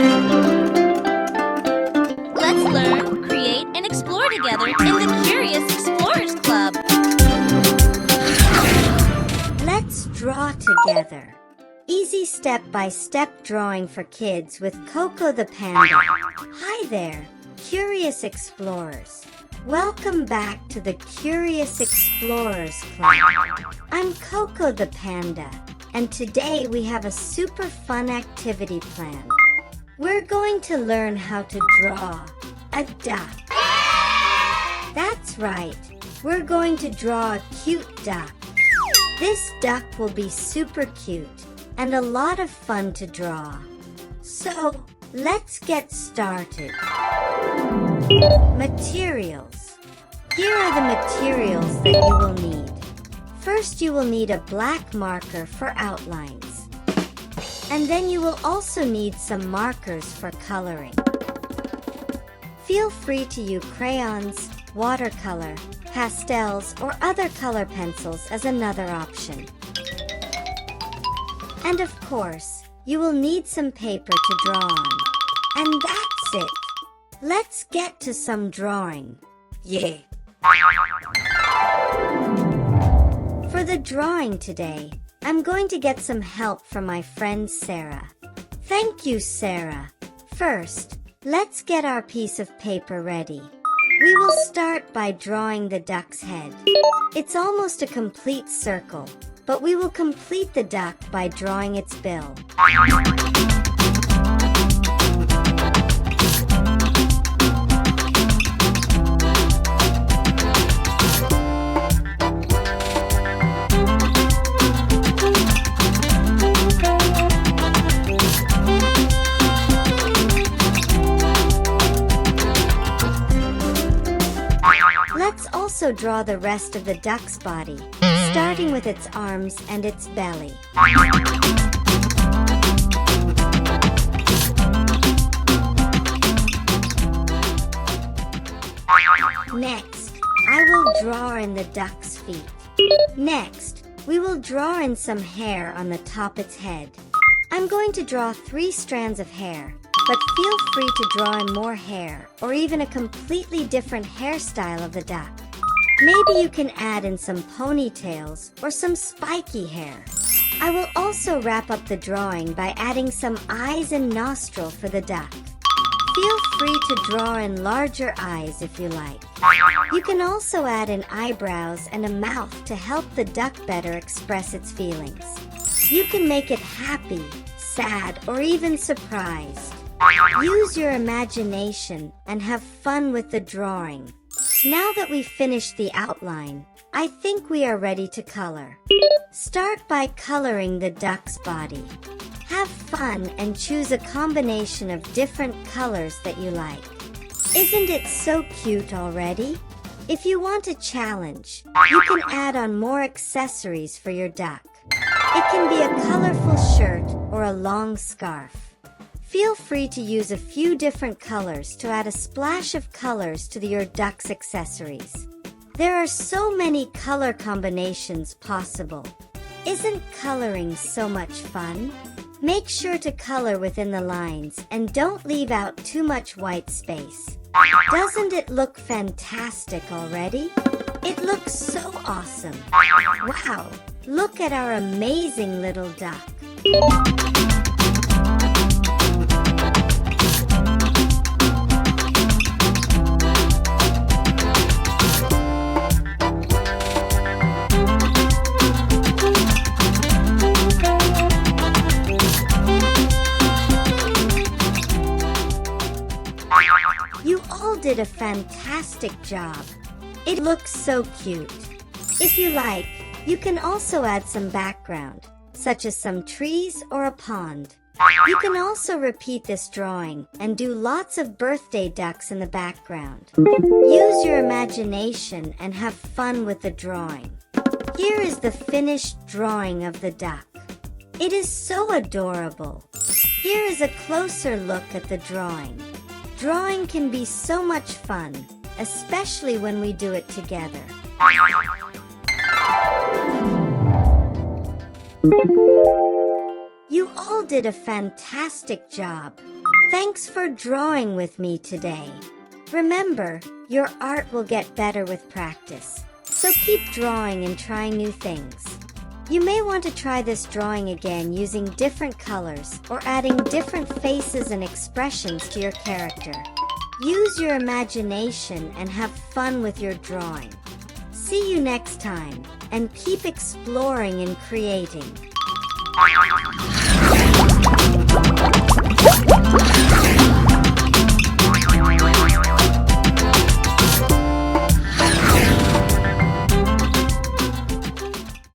Let's learn, create, and explore together in the Curious Explorers Club. Let's draw together. Easy step-by-step drawing for kids with Coco the Panda. Hi there, Curious Explorers. Welcome back to the Curious Explorers Club. I'm Coco the Panda, and today we have a super fun activity planned. We're going to learn how to draw a duck. That's right, we're going to draw a cute duck. This duck will be super cute and a lot of fun to draw. So, let's get started. Materials. Here are the materials that you will need. First, you will need a black marker for outlines. And then you will also need some markers for coloring. Feel free to use crayons, watercolor, pastels, or other color pencils as another option. And of course, you will need some paper to draw on. And that's it. Let's get to some drawing. Yeah! For the drawing today, I'm going to get some help from my friend Sarah. Thank you, Sarah. First, let's get our piece of paper ready. We will start by drawing the duck's head. It's almost a complete circle, but we will complete the duck by drawing its bill. Let's also draw the rest of the duck's body, starting with its arms and its belly. Next, I will draw in the duck's feet. Next, we will draw in some hair on the top its head. I'm going to draw 3 strands of hair, but feel free to draw in more hair or even a completely different hairstyle of the duck. Maybe you can add in some ponytails or some spiky hair. I will also wrap up the drawing by adding some eyes and nostril for the duck. Feel free to draw in larger eyes if you like. You can also add in eyebrows and a mouth to help the duck better express its feelings. You can make it happy, sad, or even surprised. Use your imagination and have fun with the drawing. Now that we've finished the outline, I think we are ready to color. Start by coloring the duck's body. Have fun and choose a combination of different colors that you like. Isn't it so cute already? If you want a challenge, you can add on more accessories for your duck. It can be a colorful shirt or a long scarf. Feel free to use a few different colors to add a splash of colors to your duck's accessories. There are so many color combinations possible. Isn't coloring so much fun? Make sure to color within the lines and don't leave out too much white space. Doesn't it look fantastic already? It looks so awesome. Wow, look at our amazing little duck. You all did a fantastic job. It looks so cute. If you like, you can also add some background, such as some trees or a pond. You can also repeat this drawing and do lots of birthday ducks in the background. Use your imagination and have fun with the drawing. Here is the finished drawing of the duck. It is so adorable. Here is a closer look at the drawing. Drawing can be so much fun, especially when we do it together. You all did a fantastic job. Thanks for drawing with me today. Remember, your art will get better with practice. So keep drawing and trying new things. You may want to try this drawing again using different colors or adding different faces and expressions to your character. Use your imagination and have fun with your drawing. See you next time, and keep exploring and creating.